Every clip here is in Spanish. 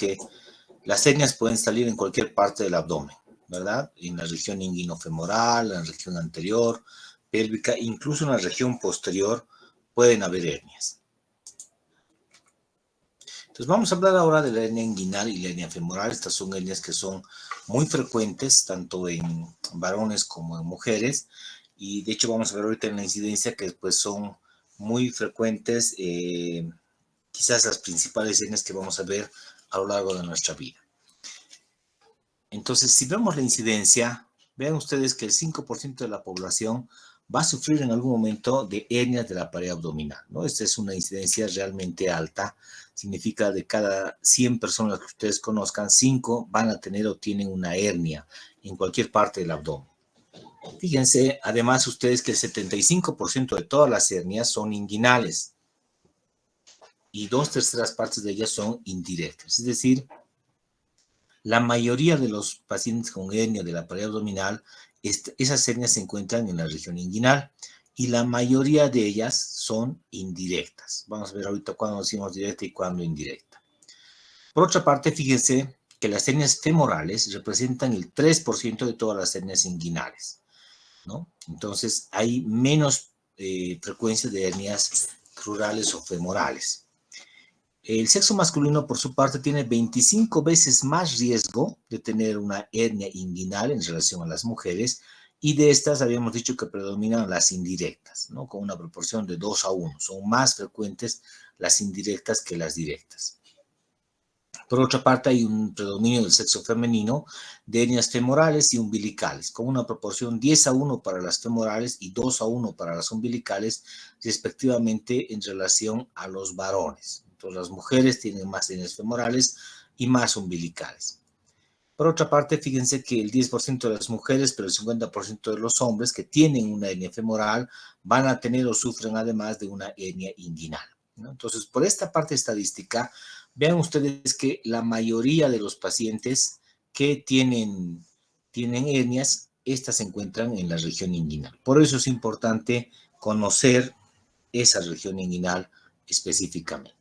que las hernias pueden salir en cualquier parte del abdomen, ¿verdad? En la región inguinofemoral, en la región anterior, pélvica, incluso en la región posterior pueden haber hernias. Entonces vamos a hablar ahora de la hernia inguinal y la hernia femoral. Estas son hernias que son muy frecuentes, tanto en varones como en mujeres, y de hecho vamos a ver ahorita en la incidencia que pues son muy frecuentes, quizás las principales hernias que vamos a ver a lo largo de nuestra vida. Entonces, si vemos la incidencia, vean ustedes que el 5% de la población va a sufrir en algún momento de hernias de la pared abdominal, ¿no? Esta es una incidencia realmente alta. Significa de cada 100 personas que ustedes conozcan, 5 van a tener o tienen una hernia en cualquier parte del abdomen. Fíjense, además, ustedes que el 75% de todas las hernias son inguinales y 2/3 partes de ellas son indirectas. Es decir, la mayoría de los pacientes con hernia de la pared abdominal, esas hernias se encuentran en la región inguinal y la mayoría de ellas son indirectas. Vamos a ver ahorita cuándo decimos directa y cuándo indirecta. Por otra parte, fíjense que las hernias femorales representan el 3% de todas las hernias inguinales, ¿no? Entonces, hay menos frecuencia de hernias crurales o femorales. El sexo masculino, por su parte, tiene 25 veces más riesgo de tener una hernia inguinal en relación a las mujeres, y de estas habíamos dicho que predominan las indirectas, ¿no? Con una proporción de 2:1. Son más frecuentes las indirectas que las directas. Por otra parte, hay un predominio del sexo femenino de hernias femorales y umbilicales, con una proporción 10:1 para las femorales y 2:1 para las umbilicales, respectivamente en relación a los varones. Entonces, las mujeres tienen más hernias femorales y más umbilicales. Por otra parte, fíjense que el 10% de las mujeres, pero el 50% de los hombres que tienen una hernia femoral van a tener o sufren además de una hernia inguinal, ¿no? Entonces, por esta parte estadística, vean ustedes que la mayoría de los pacientes que tienen hernias, estas se encuentran en la región inguinal. Por eso es importante conocer esa región inguinal específicamente.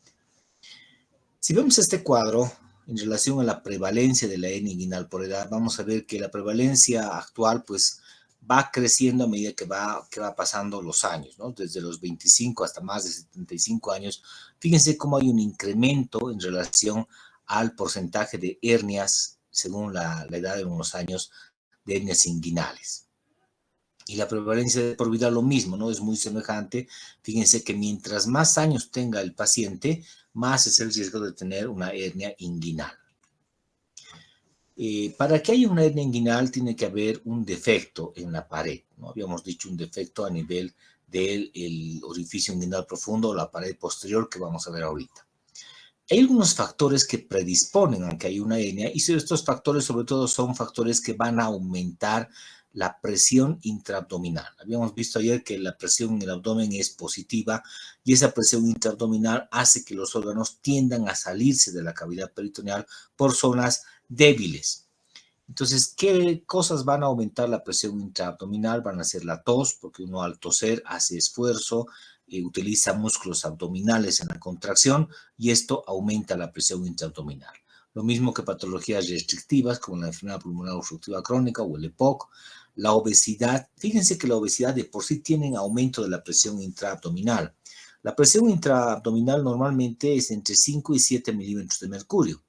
Si vemos este cuadro en relación a la prevalencia de la hernia inguinal por edad, vamos a ver que la prevalencia actual pues va creciendo a medida que va pasando los años, ¿no? Desde los 25 hasta más de 75 años. Fíjense cómo hay un incremento en relación al porcentaje de hernias, según la edad de unos años, de hernias inguinales. Y la prevalencia de por vida lo mismo, ¿no? Es muy semejante. Fíjense que mientras más años tenga el paciente, más es el riesgo de tener una hernia inguinal. Para que haya una hernia inguinal tiene que haber un defecto en la pared, ¿no? Habíamos dicho un defecto a nivel del orificio inguinal profundo o la pared posterior que vamos a ver ahorita. Hay algunos factores que predisponen a que haya una hernia, y estos factores sobre todo son factores que van a aumentar la presión intraabdominal. Habíamos visto ayer que la presión en el abdomen es positiva y esa presión intraabdominal hace que los órganos tiendan a salirse de la cavidad peritoneal por zonas débiles. Entonces, ¿qué cosas van a aumentar la presión intraabdominal? Van a ser la tos, porque uno al toser hace esfuerzo, utiliza músculos abdominales en la contracción y esto aumenta la presión intraabdominal. Lo mismo que patologías restrictivas como la enfermedad pulmonar obstructiva crónica o el EPOC, la obesidad. Fíjense que la obesidad de por sí tiene aumento de la presión intraabdominal. La presión intraabdominal normalmente es entre 5 y 7 milímetros de mercurio.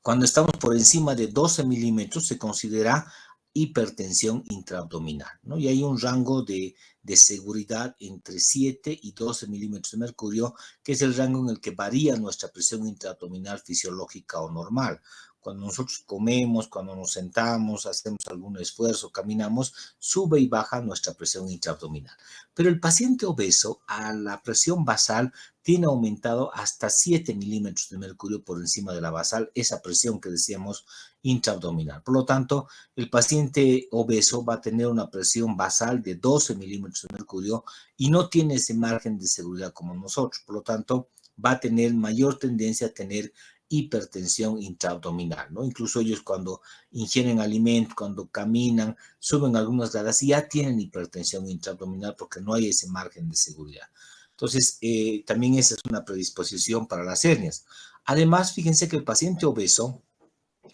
Cuando estamos por encima de 12 milímetros se considera hipertensión intraabdominal, ¿no? Y hay un rango de seguridad entre 7 y 12 milímetros de mercurio, que es el rango en el que varía nuestra presión intraabdominal fisiológica o normal. Cuando nosotros comemos, cuando nos sentamos, hacemos algún esfuerzo, caminamos, sube y baja nuestra presión intraabdominal. Pero el paciente obeso, a la presión basal, tiene aumentado hasta 7 milímetros de mercurio por encima de la basal, esa presión que decíamos intraabdominal. Por lo tanto, el paciente obeso va a tener una presión basal de 12 milímetros de mercurio y no tiene ese margen de seguridad como nosotros. Por lo tanto, va a tener mayor tendencia a tener hipertensión intraabdominal, ¿no? Incluso ellos cuando ingieren alimentos, cuando caminan, suben algunas gradas y ya tienen hipertensión intraabdominal porque no hay ese margen de seguridad. Entonces, también esa es una predisposición para las hernias. Además, fíjense que el paciente obeso,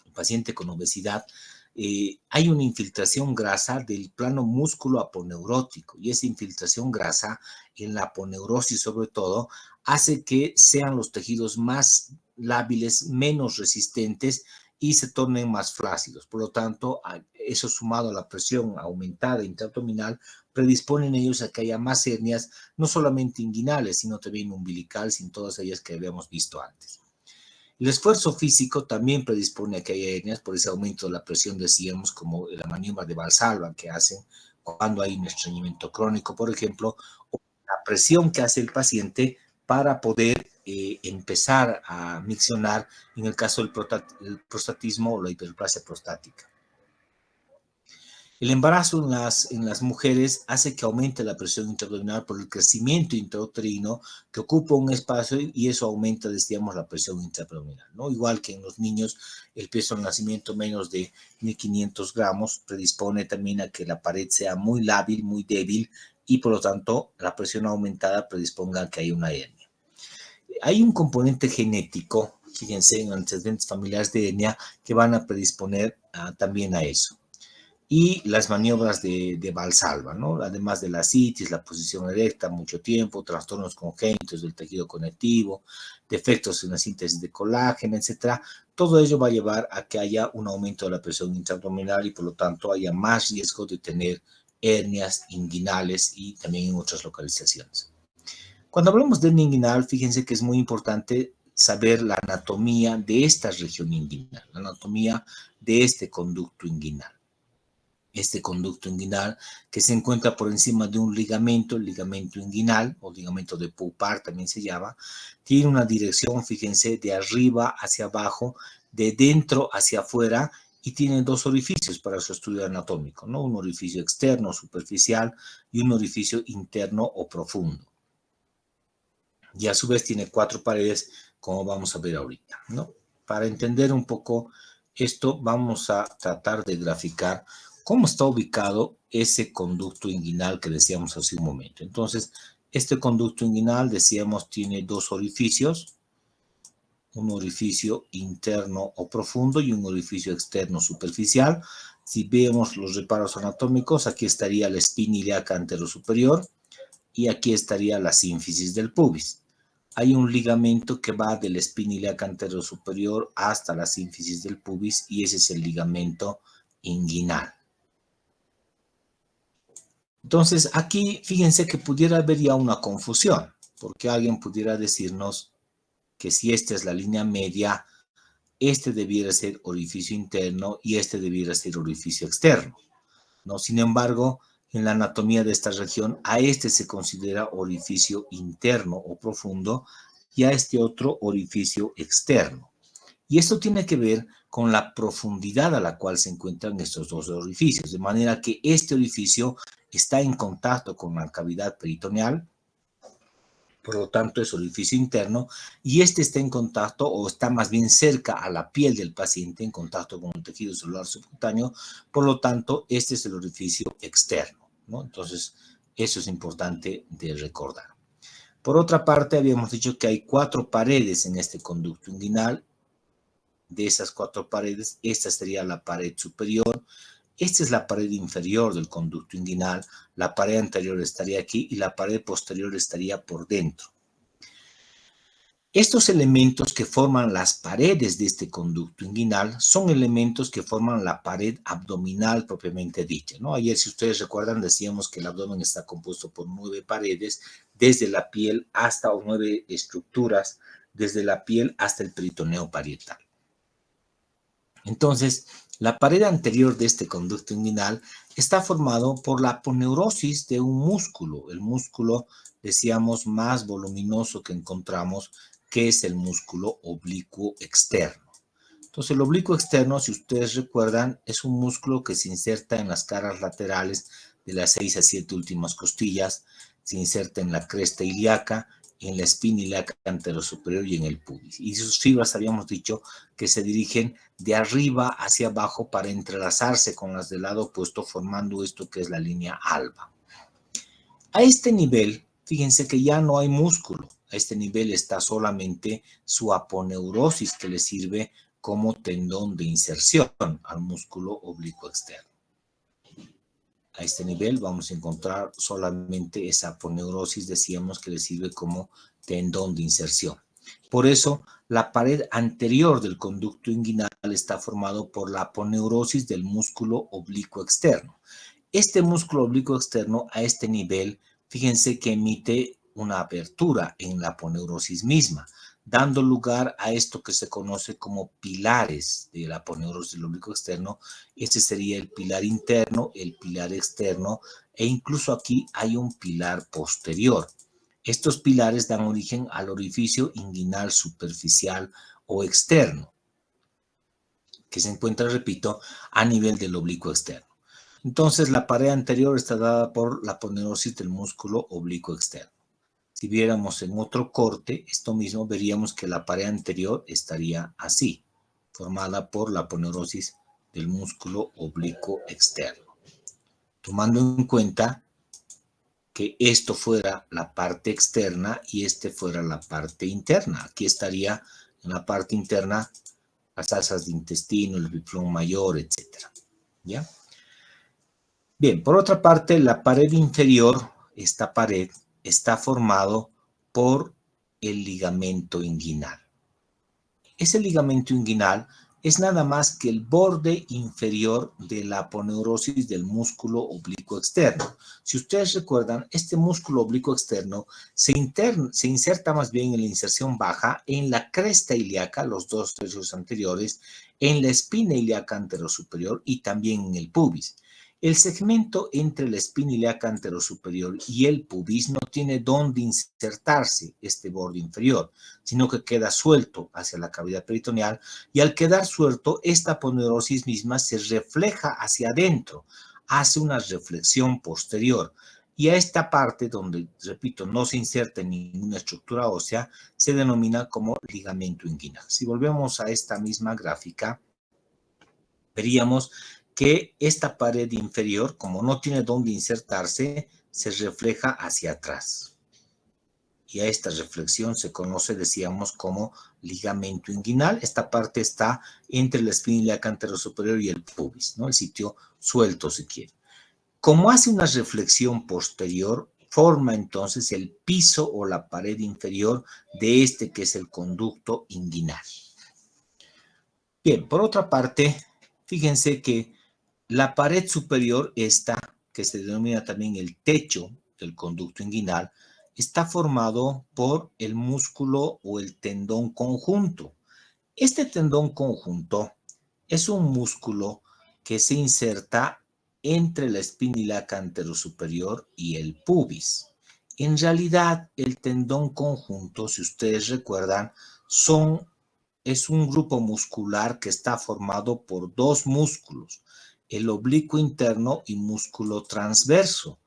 el paciente con obesidad, hay una infiltración grasa del plano músculo aponeurótico, y esa infiltración grasa en la aponeurosis sobre todo hace que sean los tejidos más lábiles, menos resistentes y se tornen más flácidos. Por lo tanto, eso sumado a la presión aumentada intraabdominal predisponen ellos a que haya más hernias, no solamente inguinales, sino también umbilicales, sin todas ellas que habíamos visto antes. El esfuerzo físico también predispone a que haya hernias por ese aumento de la presión, decíamos, como la maniobra de Valsalva que hacen cuando hay un estreñimiento crónico, por ejemplo, o la presión que hace el paciente para poder empezar a miccionar en el caso del prostatismo o la hiperplasia prostática. El embarazo en las mujeres hace que aumente la presión intraabdominal por el crecimiento intrauterino que ocupa un espacio y eso aumenta, decíamos, la presión intraabdominal, ¿no? Igual que en los niños, el peso al nacimiento menos de 1500 gramos predispone también a que la pared sea muy lábil, muy débil y por lo tanto la presión aumentada predisponga a que haya una hernia. Hay un componente genético, fíjense, en antecedentes familiares de hernia que van a predisponer también a eso y las maniobras de Valsalva, ¿no? Además de la citis, la posición erecta mucho tiempo, trastornos congénitos del tejido conectivo, defectos en la síntesis de colágeno, etcétera. Todo ello va a llevar a que haya un aumento de la presión intraabdominal y por lo tanto haya más riesgo de tener hernias inguinales y también en otras localizaciones. Cuando hablamos de hernia inguinal, fíjense que es muy importante saber la anatomía de esta región inguinal, la anatomía de este conducto inguinal. Este conducto inguinal que se encuentra por encima de un ligamento, el ligamento inguinal o ligamento de Poupart también se llama, tiene una dirección, fíjense, de arriba hacia abajo, de dentro hacia afuera y tiene dos orificios para su estudio anatómico, ¿no? Un orificio externo, superficial y un orificio interno o profundo. Y a su vez tiene 4 paredes, como vamos a ver ahorita, ¿no? Para entender un poco esto, vamos a tratar de graficar cómo está ubicado ese conducto inguinal que decíamos hace un momento. Entonces, este conducto inguinal, decíamos, tiene 2 orificios, un orificio interno o profundo y un orificio externo superficial. Si vemos los reparos anatómicos, aquí estaría la espina ilíaca anterosuperior y aquí estaría la sínfisis del pubis. Hay un ligamento que va de la espina ilíaca anterosuperior hasta la sínfisis del pubis y ese es el ligamento inguinal. Entonces, aquí fíjense que pudiera haber ya una confusión, porque alguien pudiera decirnos que si esta es la línea media, este debiera ser orificio interno y este debiera ser orificio externo, ¿no? Sin embargo, en la anatomía de esta región, a este se considera orificio interno o profundo y a este otro orificio externo. Y esto tiene que ver con la profundidad a la cual se encuentran estos dos orificios, de manera que este orificio está en contacto con la cavidad peritoneal, por lo tanto es orificio interno, y este está en contacto o está más bien cerca a la piel del paciente, en contacto con el tejido celular subcutáneo, por lo tanto este es el orificio externo, ¿no? Entonces eso es importante de recordar. Por otra parte, habíamos dicho que hay 4 paredes en este conducto inguinal. De esas 4 paredes, esta sería la pared superior, esta es la pared inferior del conducto inguinal, la pared anterior estaría aquí y la pared posterior estaría por dentro. Estos elementos que forman las paredes de este conducto inguinal son elementos que forman la pared abdominal propiamente dicha, ¿no? Ayer, si ustedes recuerdan, decíamos que el abdomen está compuesto por 9 paredes, desde la piel hasta, o 9 estructuras, desde la piel hasta el peritoneo parietal. Entonces, la pared anterior de este conducto inguinal está formado por la aponeurosis de un músculo, el músculo, decíamos, más voluminoso que encontramos, que es el músculo oblicuo externo. Entonces, el oblicuo externo, si ustedes recuerdan, es un músculo que se inserta en las caras laterales de las 6 a 7 últimas costillas, se inserta en la cresta ilíaca, en la espina ilíaca anterosuperior y en el pubis. Y sus fibras, habíamos dicho, que se dirigen de arriba hacia abajo para entrelazarse con las del lado opuesto, formando esto que es la línea alba. A este nivel, fíjense que ya no hay músculo. A este nivel está solamente su aponeurosis, que le sirve como tendón de inserción al músculo oblicuo externo. A este nivel vamos a encontrar solamente esa aponeurosis, decíamos, que le sirve como tendón de inserción. Por eso, la pared anterior del conducto inguinal está formado por la aponeurosis del músculo oblicuo externo. Este músculo oblicuo externo, a este nivel, fíjense que emite una apertura en la aponeurosis misma, dando lugar a esto que se conoce como pilares de la aponeurosis del oblicuo externo. Este sería el pilar interno, el pilar externo, e incluso aquí hay un pilar posterior. Estos pilares dan origen al orificio inguinal superficial o externo, que se encuentra, repito, a nivel del oblicuo externo. Entonces, la pared anterior está dada por la aponeurosis del músculo oblicuo externo. Si viéramos en otro corte, esto mismo, veríamos que la pared anterior estaría así, formada por la aponeurosis del músculo oblicuo externo. Tomando en cuenta que esto fuera la parte externa y este fuera la parte interna. Aquí estaría en la parte interna las asas de intestino, el biflón mayor, etc. ¿Ya? Bien, por otra parte, la pared inferior, esta pared, está formado por el ligamento inguinal. Ese ligamento inguinal es nada más que el borde inferior de la aponeurosis del músculo oblicuo externo. Si ustedes recuerdan, este músculo oblicuo externo se inserta más bien en la inserción baja, en la cresta ilíaca, los 2/3 anteriores, en la espina ilíaca anterosuperior y también en el pubis. El segmento entre la espina ilíaca anterosuperior y el pubis no tiene dónde insertarse este borde inferior, sino que queda suelto hacia la cavidad peritoneal, y al quedar suelto, esta aponeurosis misma se refleja hacia adentro, hace una reflexión posterior, y a esta parte donde, repito, no se inserta ninguna estructura ósea, se denomina como ligamento inguinal. Si volvemos a esta misma gráfica, veríamos que esta pared inferior, como no tiene dónde insertarse, se refleja hacia atrás. Y a esta reflexión se conoce, decíamos, como ligamento inguinal. Esta parte está entre la espina ilíaca anterosuperior y el pubis, ¿no? El sitio suelto, si quiere. Como hace una reflexión posterior, forma entonces el piso o la pared inferior de este que es el conducto inguinal. Bien, por otra parte, fíjense que la pared superior, esta, que se denomina también el techo del conducto inguinal, está formado por el músculo o el tendón conjunto. Este tendón conjunto es un músculo que se inserta entre la espina ilíaca anterosuperior y el pubis. En realidad, el tendón conjunto, si ustedes recuerdan, es un grupo muscular que está formado por dos músculos, el oblicuo interno y músculo transverso.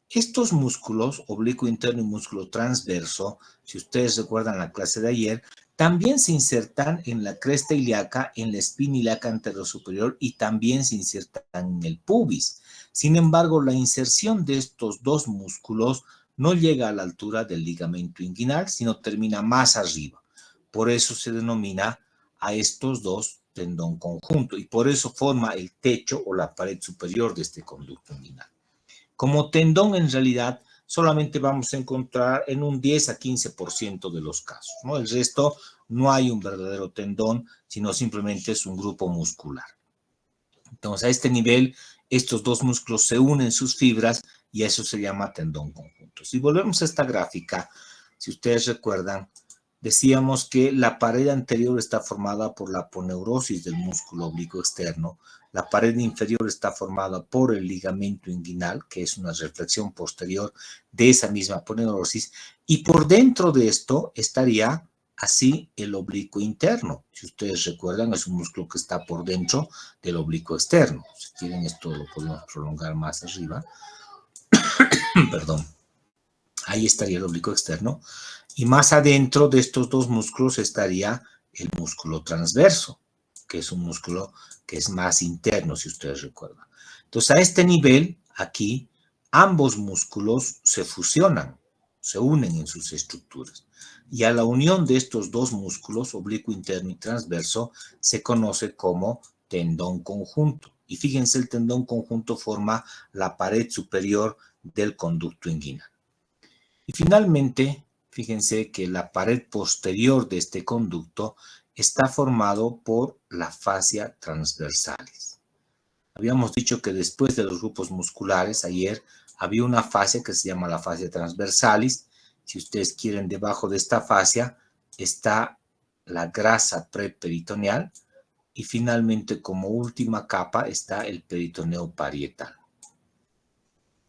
Estos músculos, oblicuo interno y músculo transverso, si ustedes recuerdan la clase de ayer, también se insertan en la cresta ilíaca, en la espina ilíaca anterosuperior y también se insertan en el pubis. Sin embargo, la inserción de estos dos músculos no llega a la altura del ligamento inguinal, sino termina más arriba. Por eso se denomina a estos dos tendón conjunto y por eso forma el techo o la pared superior de este conducto inguinal. Como tendón, en realidad, solamente vamos a encontrar en un 10 a 15% de los casos, ¿no? El resto no hay un verdadero tendón, sino simplemente es un grupo muscular. Entonces, a este nivel, estos dos músculos se unen sus fibras y eso se llama tendón conjunto. Si volvemos a esta gráfica, si ustedes recuerdan, decíamos que la pared anterior está formada por la aponeurosis del músculo oblicuo externo, la pared inferior está formada por el ligamento inguinal, que es una reflexión posterior de esa misma aponeurosis, y por dentro de esto estaría así el oblicuo interno. Si ustedes recuerdan, es un músculo que está por dentro del oblicuo externo. Si quieren, esto lo podemos prolongar más arriba. Perdón. Ahí estaría el oblicuo externo. Y más adentro de estos dos músculos estaría el músculo transverso, que es un músculo que es más interno, si ustedes recuerdan. Entonces, a este nivel, aquí, ambos músculos se fusionan, se unen en sus estructuras. Y a la unión de estos dos músculos, oblicuo interno y transverso, se conoce como tendón conjunto. Y fíjense, el tendón conjunto forma la pared superior del conducto inguinal. Y finalmente, fíjense que la pared posterior de este conducto está formado por la fascia transversalis. Habíamos dicho que después de los grupos musculares, ayer, había una fascia que se llama la fascia transversalis. Si ustedes quieren, debajo de esta fascia está la grasa preperitoneal y finalmente, como última capa, está el peritoneo parietal.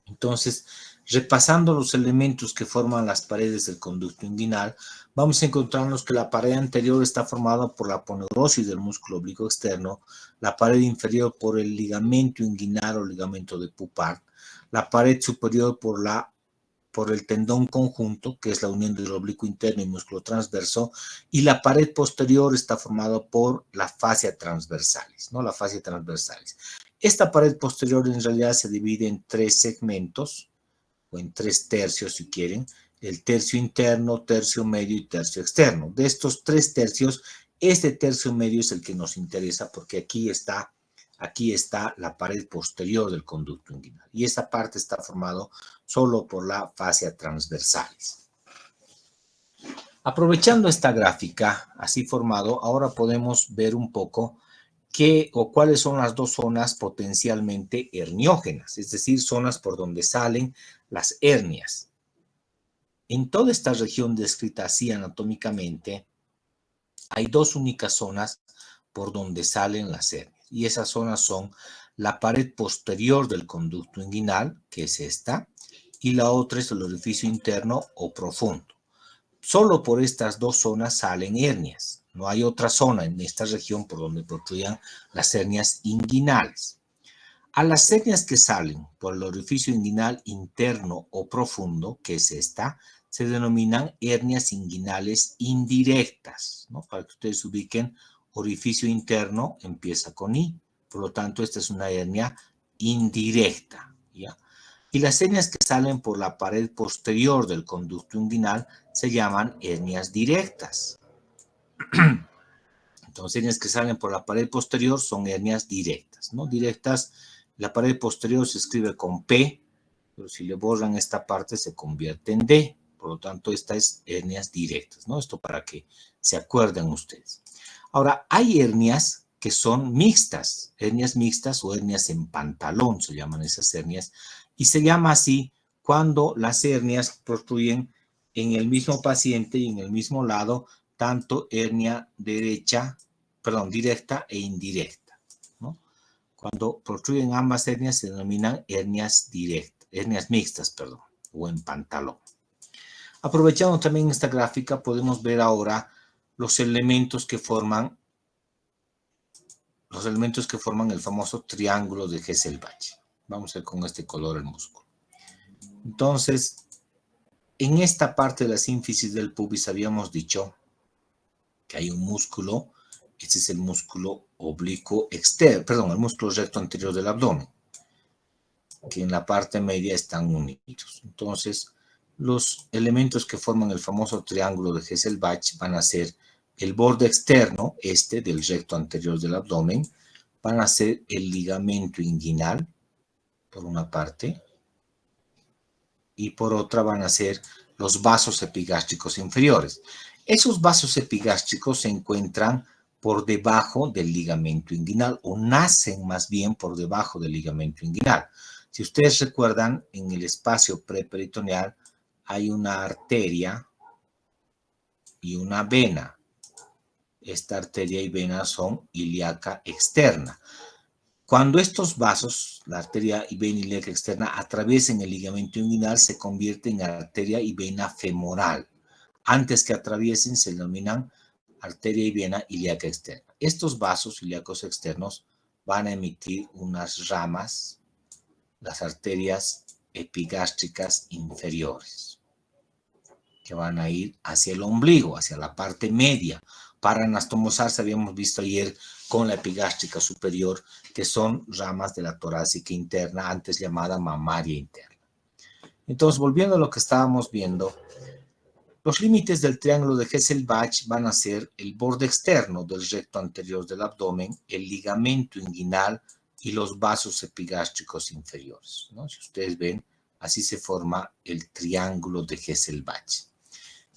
Entonces, repasando los elementos que forman las paredes del conducto inguinal, vamos a encontrarnos que la pared anterior está formada por la aponeurosis del músculo oblicuo externo, la pared inferior por el ligamento inguinal o ligamento de Poupart, la pared superior por el tendón conjunto, que es la unión del oblicuo interno y músculo transverso, y la pared posterior está formada por la fascia transversalis, ¿no? La fascia transversalis. Esta pared posterior en realidad se divide en tres segmentos, o en tres tercios si quieren, el tercio interno, tercio medio y tercio externo. De estos tres tercios, este tercio medio es el que nos interesa porque aquí está la pared posterior del conducto inguinal y esa parte está formado solo por la fascia transversalis. Aprovechando esta gráfica así formado, ahora podemos ver un poco qué o cuáles son las dos zonas potencialmente herniógenas, es decir, zonas por donde salen las hernias. En toda esta región descrita así anatómicamente, hay dos únicas zonas por donde salen las hernias, y esas zonas son la pared posterior del conducto inguinal, que es esta, y la otra es el orificio interno o profundo. Solo por estas dos zonas salen hernias. No hay otra zona en esta región por donde protruyan las hernias inguinales. A las hernias que salen por el orificio inguinal interno o profundo, que es esta, se denominan hernias inguinales indirectas, ¿no? Para que ustedes ubiquen, orificio interno empieza con I, por lo tanto esta es una hernia indirecta, ¿ya? Y las hernias que salen por la pared posterior del conducto inguinal se llaman hernias directas. Entonces, hernias que salen por la pared posterior son hernias directas, ¿no? Directas, la pared posterior se escribe con P, pero si le borran esta parte se convierte en D. Por lo tanto, esta es hernias directas, ¿no? Esto para que se acuerden ustedes. Ahora, hay hernias que son mixtas o hernias en pantalón, se llaman esas hernias, y se llama así cuando las hernias protruyen en el mismo paciente y en el mismo lado, tanto hernia directa e indirecta, ¿no? Cuando protruyen ambas hernias se denominan hernias mixtas, o en pantalón. Aprovechando también esta gráfica, podemos ver ahora los elementos que forman el famoso triángulo de Hesselbach. Vamos a ver con este color el músculo. Entonces, en esta parte de la sínfisis del pubis habíamos dicho que hay un músculo, este es el músculo oblicuo externo, el músculo recto anterior del abdomen, que en la parte media están unidos. Entonces, los elementos que forman el famoso triángulo de Hesselbach van a ser el borde externo, del recto anterior del abdomen, van a ser el ligamento inguinal, por una parte, y por otra van a ser los vasos epigástricos inferiores. Esos vasos epigástricos se encuentran por debajo del ligamento inguinal, o nacen más bien por debajo del ligamento inguinal. Si ustedes recuerdan, en el espacio preperitoneal hay una arteria y una vena. Esta arteria y vena son ilíaca externa. Cuando estos vasos, la arteria y vena ilíaca externa, atraviesen el ligamento inguinal, se convierte en arteria y vena femoral. Antes que atraviesen, se denominan arteria y vena ilíaca externa. Estos vasos ilíacos externos van a emitir unas ramas, las arterias epigástricas inferiores, que van a ir hacia el ombligo, hacia la parte media. Para anastomosarse, habíamos visto ayer con la epigástrica superior, que son ramas de la torácica interna, antes llamada mamaria interna. Entonces, volviendo a lo que estábamos viendo, Los límites del triángulo de Hesselbach van a ser el borde externo del recto anterior del abdomen, el ligamento inguinal y los vasos epigástricos inferiores, ¿no? Si ustedes ven, así se forma el triángulo de Hesselbach.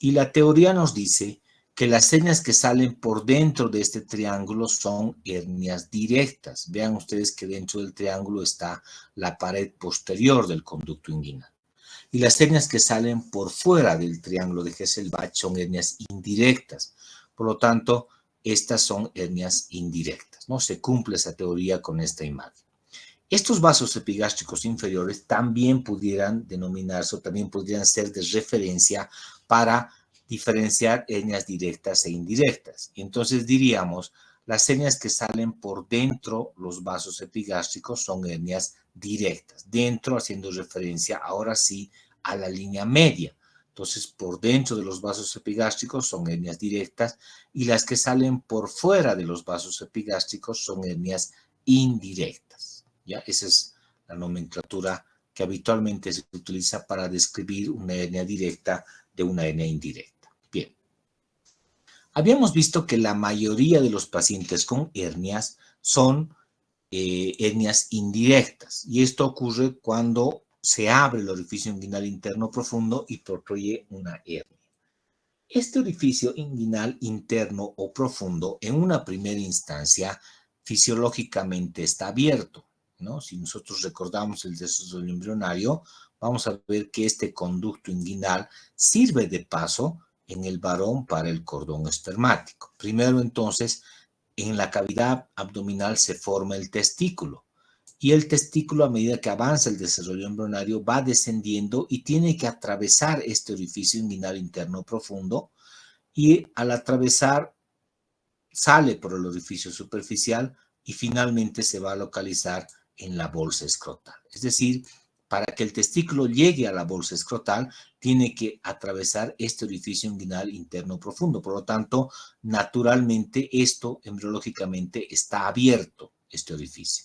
Y la teoría nos dice que las hernias que salen por dentro de este triángulo son hernias directas. Vean ustedes que dentro del triángulo está la pared posterior del conducto inguinal. Y las hernias que salen por fuera del triángulo de Hesselbach son hernias indirectas. Por lo tanto, estas son hernias indirectas, ¿no? Se cumple esa teoría con esta imagen. Estos vasos epigástricos inferiores también pudieran denominarse o también podrían ser de referencia para diferenciar hernias directas e indirectas. Y entonces diríamos, las hernias que salen por dentro los vasos epigástricos son hernias directas. Dentro, haciendo referencia ahora sí a la línea media. Entonces, por dentro de los vasos epigástricos son hernias directas y las que salen por fuera de los vasos epigástricos son hernias indirectas. ¿Ya? Esa es la nomenclatura que habitualmente se utiliza para describir una hernia directa de una hernia indirecta. Bien. Habíamos visto que la mayoría de los pacientes con hernias son hernias indirectas y esto ocurre cuando se abre el orificio inguinal interno profundo y protruye una hernia. Este orificio inguinal interno o profundo en una primera instancia fisiológicamente está abierto, ¿no? Si nosotros recordamos el desarrollo embrionario, vamos a ver que este conducto inguinal sirve de paso en el varón para el cordón espermático. Primero, entonces, en la cavidad abdominal se forma el testículo y el testículo, a medida que avanza el desarrollo embrionario, va descendiendo y tiene que atravesar este orificio inguinal interno profundo y al atravesar sale por el orificio superficial y finalmente se va a localizar en la bolsa escrotal. Es decir, para que el testículo llegue a la bolsa escrotal, tiene que atravesar este orificio inguinal interno profundo. Por lo tanto, naturalmente, esto embriológicamente está abierto, este orificio.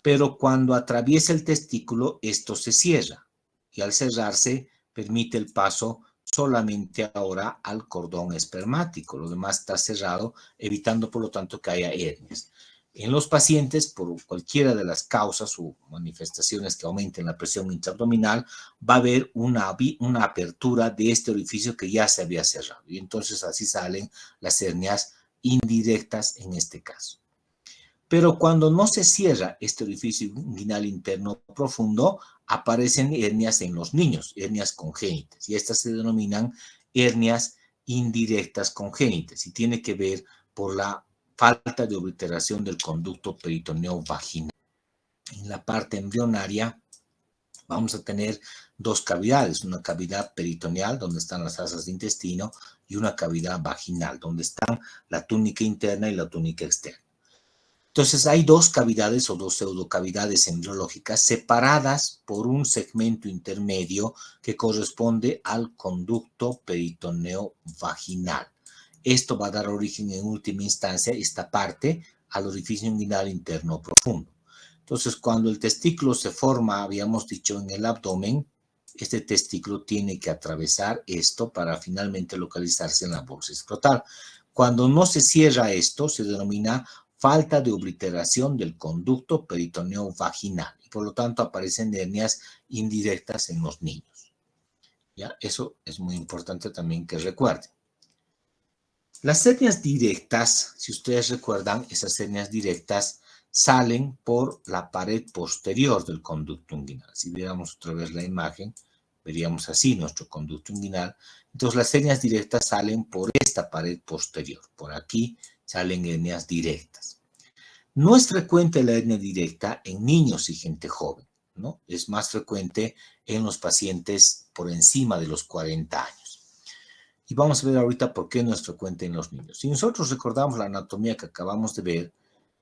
Pero cuando atraviesa el testículo, esto se cierra y al cerrarse permite el paso solamente ahora al cordón espermático. Lo demás está cerrado, evitando por lo tanto que haya hernias. En los pacientes, por cualquiera de las causas o manifestaciones que aumenten la presión intraabdominal, va a haber una apertura de este orificio que ya se había cerrado. Y entonces así salen las hernias indirectas en este caso. Pero cuando no se cierra este orificio inguinal interno profundo, aparecen hernias en los niños, hernias congénitas, y estas se denominan hernias indirectas congénitas, y tiene que ver por la falta de obliteración del conducto peritoneo vaginal. En la parte embrionaria vamos a tener dos cavidades, una cavidad peritoneal, donde están las asas de intestino, y una cavidad vaginal, donde están la túnica interna y la túnica externa. Entonces hay dos cavidades o dos pseudocavidades embriológicas separadas por un segmento intermedio que corresponde al conducto peritoneo vaginal. Esto va a dar origen en última instancia, esta parte, al orificio inguinal interno profundo. Entonces, cuando el testículo se forma, habíamos dicho, en el abdomen, este testículo tiene que atravesar esto para finalmente localizarse en la bolsa escrotal. Cuando no se cierra esto, se denomina falta de obliteración del conducto peritoneo vaginal y por lo tanto aparecen hernias indirectas en los niños. ¿Ya? Eso es muy importante también que recuerden. Las hernias directas, si ustedes recuerdan, esas hernias directas salen por la pared posterior del conducto inguinal. Si viéramos otra vez la imagen, veríamos así nuestro conducto inguinal. Entonces las hernias directas salen por esta pared posterior. Por aquí salen hernias directas. No es frecuente la hernia directa en niños y gente joven, ¿no? Es más frecuente en los pacientes por encima de los 40 años. Y vamos a ver ahorita por qué no es frecuente en los niños. Si nosotros recordamos la anatomía que acabamos de ver,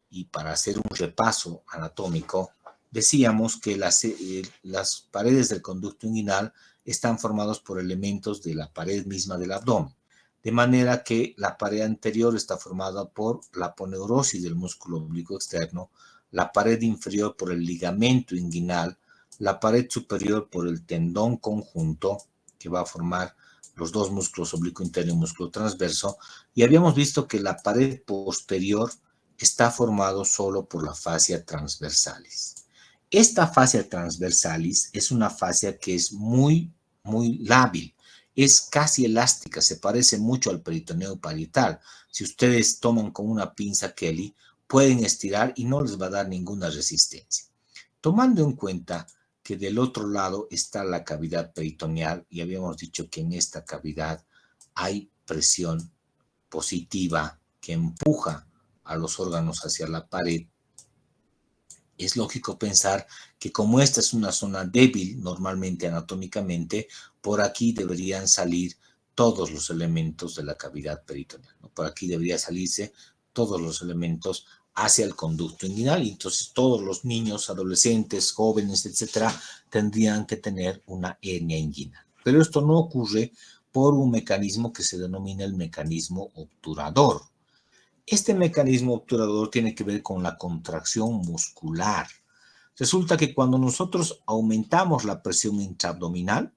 y para hacer un repaso anatómico, decíamos que las paredes del conducto inguinal están formados por elementos de la pared misma del abdomen. De manera que la pared anterior está formada por la aponeurosis del músculo oblicuo externo, la pared inferior por el ligamento inguinal, la pared superior por el tendón conjunto, que va a formar los dos músculos oblicuo interno y músculo transverso, y habíamos visto que la pared posterior está formado solo por la fascia transversalis. Esta fascia transversalis es una fascia que es muy lábil, es casi elástica, se parece mucho al peritoneo parietal. Si ustedes toman con una pinza Kelly, pueden estirar y no les va a dar ninguna resistencia. Tomando en cuenta que del otro lado está la cavidad peritoneal y habíamos dicho que en esta cavidad hay presión positiva que empuja a los órganos hacia la pared, es lógico pensar que como esta es una zona débil normalmente anatómicamente, por aquí deberían salir todos los elementos de la cavidad peritoneal, ¿no? Por aquí debería salirse todos los elementos hacia el conducto inguinal y entonces todos los niños, adolescentes, jóvenes, etcétera, tendrían que tener una hernia inguinal. Pero esto no ocurre por un mecanismo que se denomina el mecanismo obturador. Este mecanismo obturador tiene que ver con la contracción muscular. Resulta que cuando nosotros aumentamos la presión intraabdominal,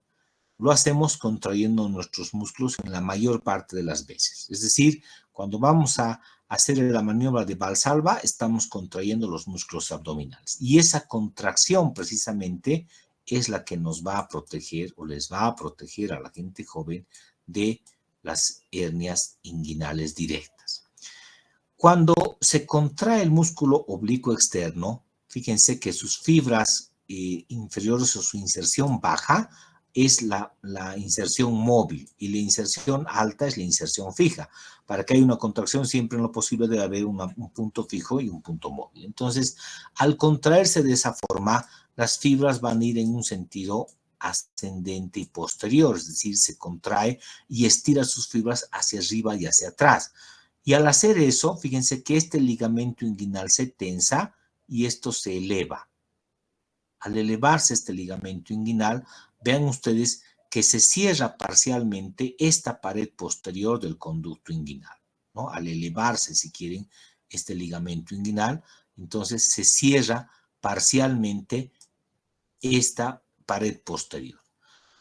lo hacemos contrayendo nuestros músculos en la mayor parte de las veces. Es decir, cuando vamos a hacer la maniobra de Valsalva, estamos contrayendo los músculos abdominales. Y esa contracción precisamente es la que nos va a proteger o les va a proteger a la gente joven de las hernias inguinales directas. Cuando se contrae el músculo oblicuo externo, fíjense que sus fibras inferiores o su inserción baja es la inserción móvil y la inserción alta es la inserción fija. Para que haya una contracción siempre en lo posible debe haber un punto fijo y un punto móvil. Entonces, al contraerse de esa forma, las fibras van a ir en un sentido ascendente y posterior, es decir, se contrae y estira sus fibras hacia arriba y hacia atrás. Y al hacer eso, fíjense que este ligamento inguinal se tensa y esto se eleva. Al elevarse este ligamento inguinal, vean ustedes que se cierra parcialmente esta pared posterior del conducto inguinal, ¿no? Al elevarse, si quieren, este ligamento inguinal, entonces se cierra parcialmente esta pared posterior.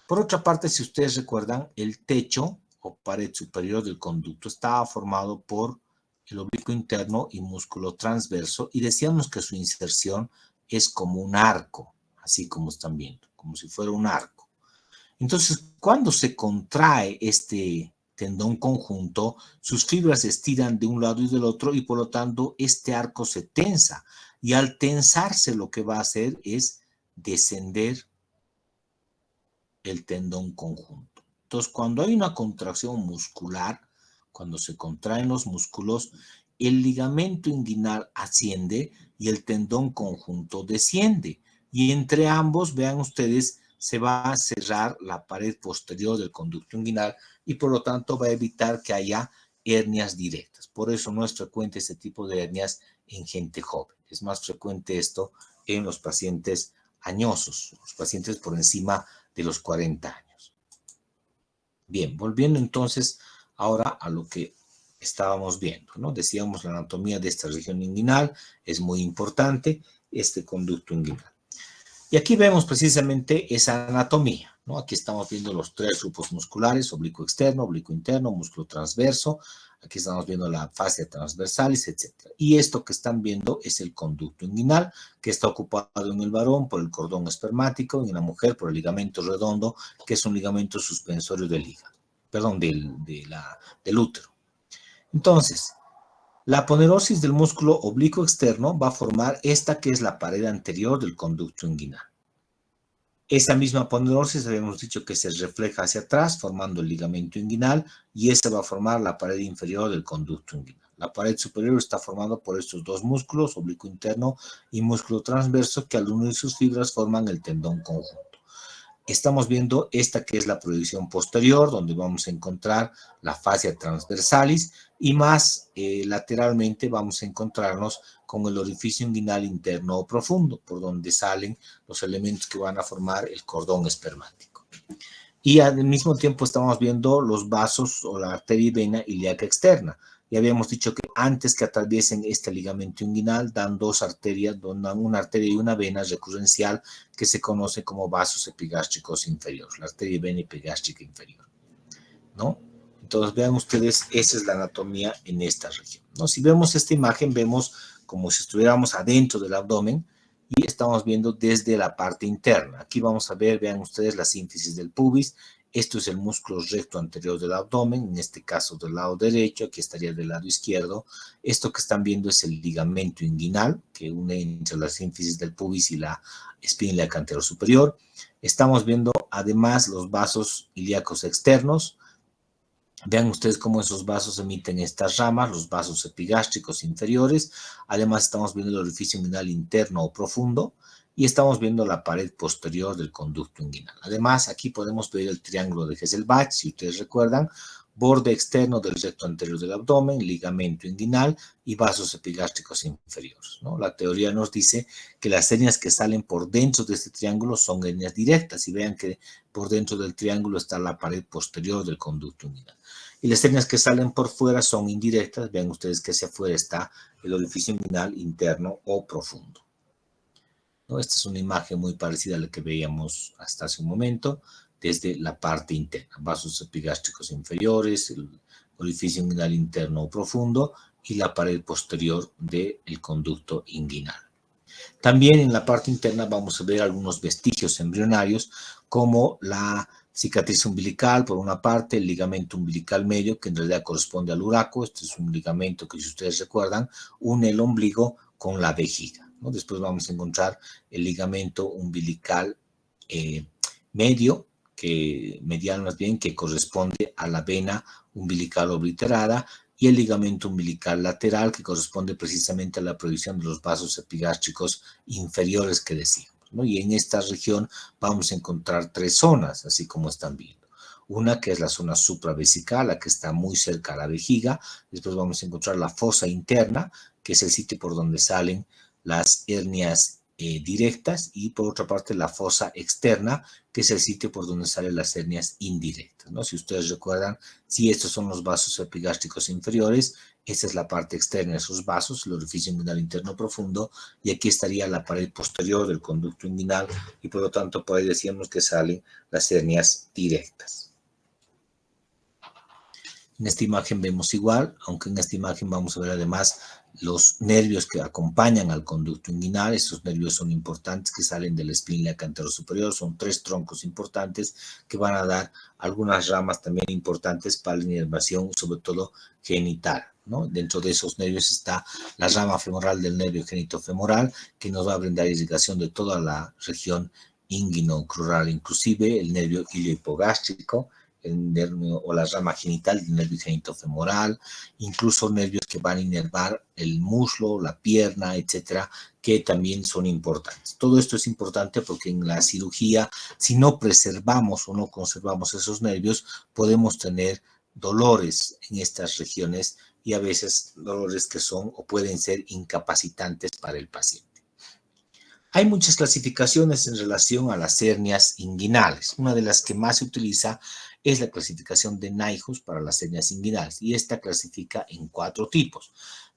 Por otra parte, si ustedes recuerdan, el techo o pared superior del conducto estaba formado por el oblicuo interno y músculo transverso y decíamos que su inserción es como un arco, así como están viendo, como si fuera un arco. Entonces, cuando se contrae este tendón conjunto, sus fibras se estiran de un lado y del otro y por lo tanto este arco se tensa y al tensarse lo que va a hacer es descender el tendón conjunto. Entonces, cuando hay una contracción muscular, cuando se contraen los músculos, el ligamento inguinal asciende y el tendón conjunto desciende. Y entre ambos, vean ustedes, se va a cerrar la pared posterior del conducto inguinal y por lo tanto va a evitar que haya hernias directas. Por eso no es frecuente este tipo de hernias en gente joven. Es más frecuente esto en los pacientes añosos, los pacientes por encima de los 40 años. Bien, volviendo entonces ahora a lo que estábamos viendo, ¿no? Decíamos la anatomía de esta región inguinal es muy importante, este conducto inguinal. Y aquí vemos precisamente esa anatomía, ¿no? Aquí estamos viendo los tres grupos musculares, oblicuo externo, oblicuo interno, músculo transverso. Aquí estamos viendo la fascia transversalis, etc. Y esto que están viendo es el conducto inguinal, que está ocupado en el varón por el cordón espermático y en la mujer por el ligamento redondo, que es un ligamento suspensorio del hígado, perdón, del útero. Entonces, la aponerosis del músculo oblicuo externo va a formar esta que es la pared anterior del conducto inguinal. Esa misma aponerosis habíamos dicho que se refleja hacia atrás formando el ligamento inguinal y esa va a formar la pared inferior del conducto inguinal. La pared superior está formada por estos dos músculos, oblicuo interno y músculo transverso, que al unir sus fibras forman el tendón conjunto. Estamos viendo esta que es la proyección posterior, donde vamos a encontrar la fascia transversalis y más lateralmente vamos a encontrarnos con el orificio inguinal interno o profundo, por donde salen los elementos que van a formar el cordón espermático. Y al mismo tiempo estamos viendo los vasos o la arteria y vena ilíaca externa. Ya habíamos dicho que antes que atraviesen este ligamento inguinal dan dos arterias, una arteria y una vena recurrencial que se conoce como vasos epigástricos inferiores, la arteria y vena epigástrica inferior. ¿no? Entonces, vean ustedes, esa es la anatomía en esta región, ¿no? Si vemos esta imagen, vemos como si estuviéramos adentro del abdomen y estamos viendo desde la parte interna. Aquí vamos a ver, vean ustedes, la sínfisis del pubis. Esto es el músculo recto anterior del abdomen, en este caso del lado derecho, aquí estaría del lado izquierdo. Esto que están viendo es el ligamento inguinal, que une entre la sínfisis del pubis y la espina ilíaca anterior superior. Estamos viendo además los vasos ilíacos externos. Vean ustedes cómo esos vasos emiten estas ramas, los vasos epigástricos inferiores. Además, estamos viendo el orificio inguinal interno o profundo y estamos viendo la pared posterior del conducto inguinal. Además, aquí podemos ver el triángulo de Hesselbach, si ustedes recuerdan, borde externo del recto anterior del abdomen, ligamento inguinal y vasos epigástricos inferiores, ¿no? La teoría nos dice que las hernias que salen por dentro de este triángulo son hernias directas y vean que por dentro del triángulo está la pared posterior del conducto inguinal. Y las hernias que salen por fuera son indirectas. Vean ustedes que hacia afuera está el orificio inguinal interno o profundo, ¿no? Esta es una imagen muy parecida a la que veíamos hasta hace un momento, desde la parte interna. Vasos epigástricos inferiores, el orificio inguinal interno o profundo y la pared posterior del conducto inguinal. También en la parte interna vamos a ver algunos vestigios embrionarios como la cicatriz umbilical por una parte, el ligamento umbilical medio que en realidad corresponde al uraco. Este es un ligamento que, si ustedes recuerdan, une el ombligo con la vejiga, ¿no? Después vamos a encontrar el ligamento umbilical medio, medial más bien, que corresponde a la vena umbilical obliterada, y el ligamento umbilical lateral, que corresponde precisamente a la proyección de los vasos epigástricos inferiores que decíamos, ¿no? Y en esta región vamos a encontrar tres zonas, así como están viendo. Una que es la zona supravesical, la que está muy cerca a la vejiga. Después vamos a encontrar la fosa interna, que es el sitio por donde salen las hernias directas, y por otra parte la fosa externa, que es el sitio por donde salen las hernias indirectas, ¿no? Si ustedes recuerdan, si estos son los vasos epigástricos inferiores, esta es la parte externa de esos vasos, el orificio inguinal interno profundo, y aquí estaría la pared posterior del conducto inguinal, y por lo tanto por ahí decíamos que salen las hernias directas. En esta imagen vemos igual, aunque en esta imagen vamos a ver además los nervios que acompañan al conducto inguinal. Estos nervios son importantes, que salen de la espina ilíaca anterior superior. Son tres troncos importantes que van a dar algunas ramas también importantes para la inervación, sobre todo genital, ¿no? Dentro de esos nervios está la rama femoral del nervio genitofemoral, que nos va a brindar irrigación de toda la región inguinocrural, inclusive el nervio iliohipogástrico, el nervio o la rama genital del nervio genitofemoral, incluso nervios que van a inervar el muslo, la pierna, etcétera, que también son importantes. Todo esto es importante porque en la cirugía, si no preservamos o no conservamos esos nervios, podemos tener dolores en estas regiones, y a veces dolores que son o pueden ser incapacitantes para el paciente. Hay muchas clasificaciones en relación a las hernias inguinales. Una de las que más se utiliza es la clasificación de Nyhus para las hernias inguinales, y esta clasifica en 4 tipos.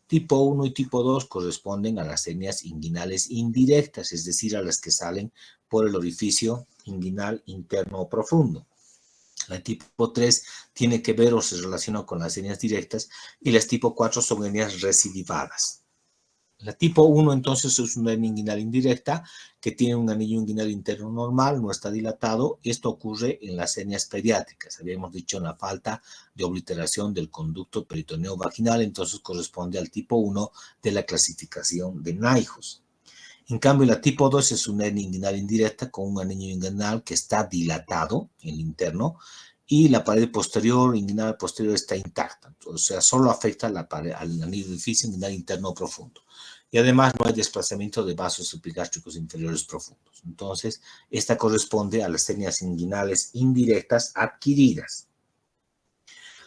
Tipo 1 y tipo 2 corresponden a las hernias inguinales indirectas, es decir, a las que salen por el orificio inguinal interno o profundo. La tipo 3 tiene que ver o se relaciona con las hernias directas, y las tipo 4 son hernias recidivadas. La tipo 1 entonces es una hernia inguinal indirecta que tiene un anillo inguinal interno normal, no está dilatado. Esto ocurre en las hernias pediátricas. Habíamos dicho en la falta de obliteración del conducto peritoneo vaginal, entonces corresponde al tipo 1 de la clasificación de Nyhus. En cambio, la tipo 2 es una hernia inguinal indirecta con un anillo inguinal que está dilatado en el interno, y la pared posterior, inguinal posterior, está intacta. O sea, solo afecta al anillo orificio inguinal interno profundo. Y además no hay desplazamiento de vasos epigástricos inferiores profundos. Entonces, esta corresponde a las hernias inguinales indirectas adquiridas.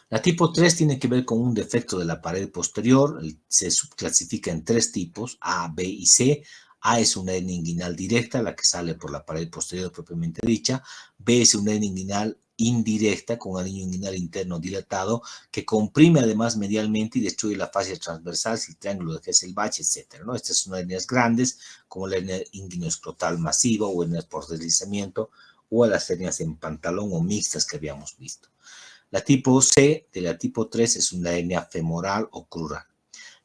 La tipo 3 tiene que ver con un defecto de la pared posterior. Se subclasifica en 3 tipos, A, B y C. A es una hernia inguinal directa, la que sale por la pared posterior propiamente dicha. B es una hernia inguinal indirecta con anillo inguinal interno dilatado, que comprime además medialmente y destruye la fascia transversal, el triángulo de Hesselbach, etc., ¿no? Estas son hernias grandes, como la hernia inguinoescrotal masiva o hernias por deslizamiento, o las hernias en pantalón o mixtas que habíamos visto. La tipo C de la tipo 3 es una hernia femoral o crural.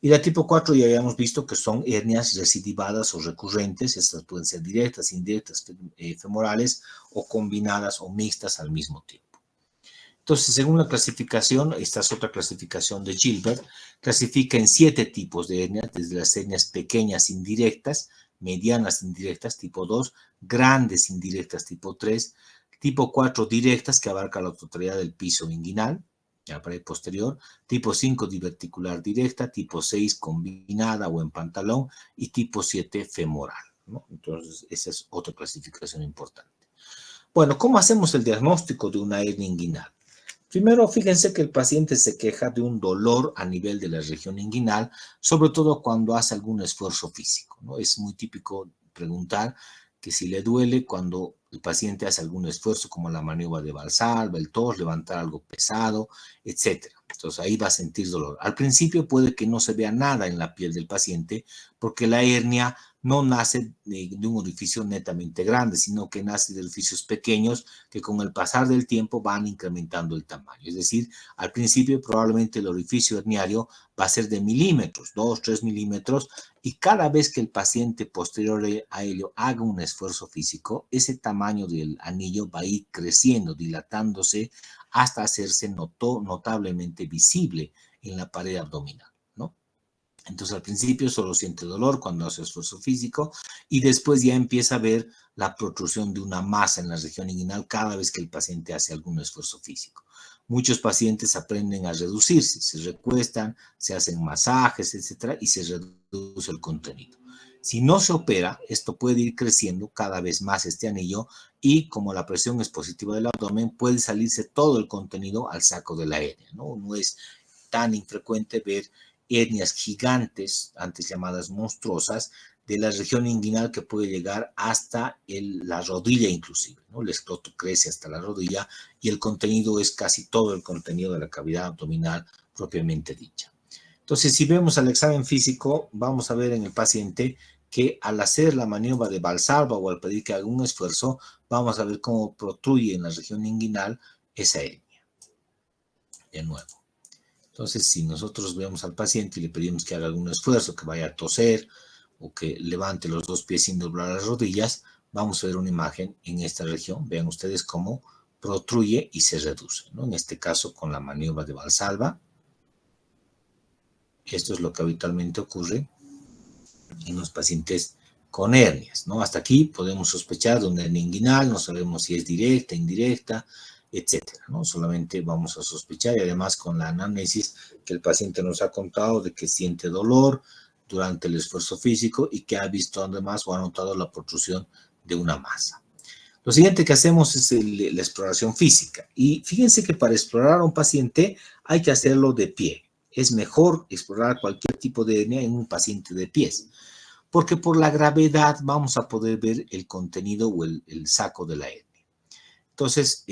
Y la tipo 4 ya habíamos visto que son hernias recidivadas o recurrentes. Estas pueden ser directas, indirectas, femorales o combinadas o mixtas al mismo tiempo. Entonces, según la clasificación, esta es otra clasificación de Gilbert, clasifica en 7 tipos de hernias, desde las hernias pequeñas indirectas, medianas indirectas, tipo 2, grandes indirectas, tipo 3, tipo 4 directas, que abarca la totalidad del piso inguinal, la pared posterior, tipo 5 diverticular directa, tipo 6 combinada o en pantalón, y tipo 7 femoral, ¿no? Entonces, esa es otra clasificación importante. Bueno, ¿cómo hacemos el diagnóstico de una hernia inguinal? Primero, fíjense que el paciente se queja de un dolor a nivel de la región inguinal, sobre todo cuando hace algún esfuerzo físico, ¿no? Es muy típico preguntar que si le duele cuando el paciente hace algún esfuerzo, como la maniobra de Valsalva, el tos, levantar algo pesado, etc. Entonces ahí va a sentir dolor. Al principio puede que no se vea nada en la piel del paciente, porque la hernia no nace de un orificio netamente grande, sino que nace de orificios pequeños que con el pasar del tiempo van incrementando el tamaño. Es decir, al principio probablemente el orificio herniario va a ser de milímetros, 2, 3 milímetros, y cada vez que el paciente posterior a ello haga un esfuerzo físico, ese tamaño del anillo va a ir creciendo, dilatándose, hasta hacerse notablemente visible en la pared abdominal, ¿no? Entonces al principio solo siente dolor cuando hace esfuerzo físico y después ya empieza a ver la protrusión de una masa en la región inguinal cada vez que el paciente hace algún esfuerzo físico. Muchos pacientes aprenden a reducirse, se recuestan, se hacen masajes, etcétera, y se reduce el contenido. Si no se opera, esto puede ir creciendo cada vez más este anillo y como la presión es positiva del abdomen, puede salirse todo el contenido al saco de la hernia, ¿no? No es tan infrecuente ver hernias gigantes, antes llamadas monstruosas, de la región inguinal que puede llegar hasta la rodilla inclusive, ¿no? El escroto crece hasta la rodilla y el contenido es casi todo el contenido de la cavidad abdominal propiamente dicha. Entonces, si vemos al examen físico, vamos a ver en el paciente que al hacer la maniobra de Valsalva o al pedir que haga un esfuerzo, vamos a ver cómo protruye en la región inguinal esa hernia. De nuevo. Entonces, si nosotros vemos al paciente y le pedimos que haga algún esfuerzo, que vaya a toser o que levante los dos pies sin doblar las rodillas, vamos a ver una imagen en esta región. Vean ustedes cómo protruye y se reduce, ¿no? En este caso, con la maniobra de Valsalva. Esto es lo que habitualmente ocurre en los pacientes con hernias, ¿no? Hasta aquí podemos sospechar de una hernia inguinal, no sabemos si es directa, indirecta, etcétera, ¿no? Solamente vamos a sospechar y además con la anamnesis que el paciente nos ha contado de que siente dolor durante el esfuerzo físico y que ha visto además o ha notado la protrusión de una masa. Lo siguiente que hacemos es la exploración física y fíjense que para explorar a un paciente hay que hacerlo de pie. Es mejor explorar cualquier tipo de hernia en un paciente de pies, porque por la gravedad vamos a poder ver el contenido o el saco de la hernia. Entonces,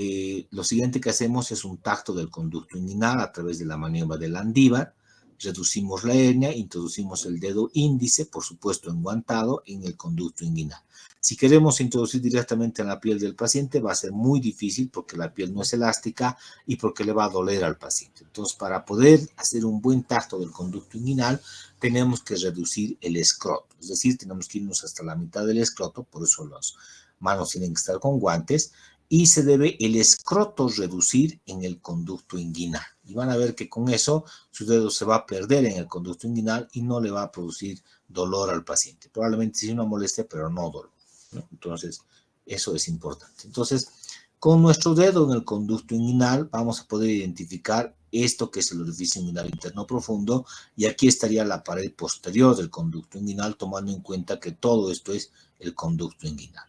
lo siguiente que hacemos es un tacto del conducto inguinal a través de la maniobra del Landívar. Reducimos la hernia, introducimos el dedo índice, por supuesto enguantado, en el conducto inguinal. Si queremos introducir directamente en la piel del paciente, va a ser muy difícil porque la piel no es elástica y porque le va a doler al paciente. Entonces, para poder hacer un buen tacto del conducto inguinal, tenemos que reducir el escroto. Es decir, tenemos que irnos hasta la mitad del escroto, por eso las manos tienen que estar con guantes, y se debe el escroto reducir en el conducto inguinal. Y van a ver que con eso su dedo se va a perder en el conducto inguinal y no le va a producir dolor al paciente. Probablemente sí una molestia, pero no dolor, ¿no? Entonces, eso es importante. Entonces, con nuestro dedo en el conducto inguinal vamos a poder identificar esto que es el orificio inguinal interno profundo y aquí estaría la pared posterior del conducto inguinal tomando en cuenta que todo esto es el conducto inguinal.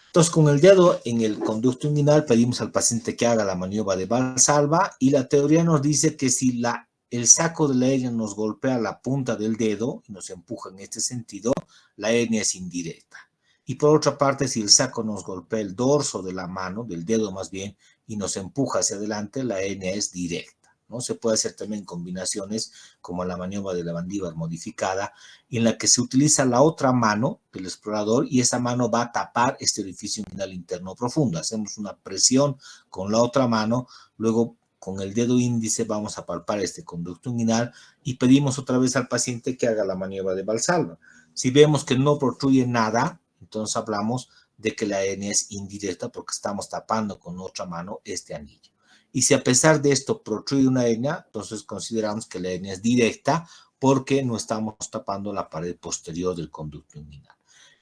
Entonces, con el dedo en el conducto inguinal pedimos al paciente que haga la maniobra de Valsalva y la teoría nos dice que si el saco de la hernia nos golpea la punta del dedo y nos empuja en este sentido, la hernia es indirecta. Y por otra parte, si el saco nos golpea el dorso de la mano, del dedo más bien, y nos empuja hacia adelante, la hernia es directa, ¿no? Se puede hacer también combinaciones como la maniobra de la Landívar modificada, en la que se utiliza la otra mano del explorador y esa mano va a tapar este orificio inguinal interno profundo. Hacemos una presión con la otra mano, luego con el dedo índice vamos a palpar este conducto inguinal y pedimos otra vez al paciente que haga la maniobra de Valsalva. Si vemos que no protruye nada, entonces hablamos de que la hernia es indirecta porque estamos tapando con otra mano este anillo. Y si a pesar de esto protruye una hernia, entonces consideramos que la hernia es directa porque no estamos tapando la pared posterior del conducto inguinal.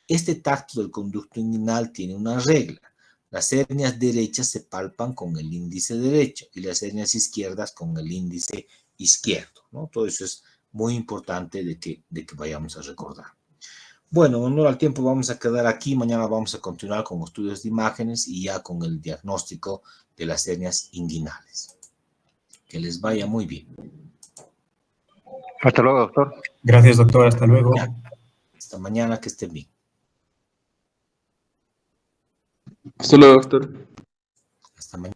Este tacto del conducto inguinal tiene una regla. Las hernias derechas se palpan con el índice derecho y las hernias izquierdas con el índice izquierdo, ¿no? Todo eso es muy importante de que vayamos a recordar. Bueno, en honor al tiempo vamos a quedar aquí. Mañana vamos a continuar con estudios de imágenes y ya con el diagnóstico de las hernias inguinales. Que les vaya muy bien. Hasta luego, doctor. Gracias, doctor. Hasta luego. Ya. Hasta mañana, que estén bien. Hasta luego, doctor. Hasta mañana.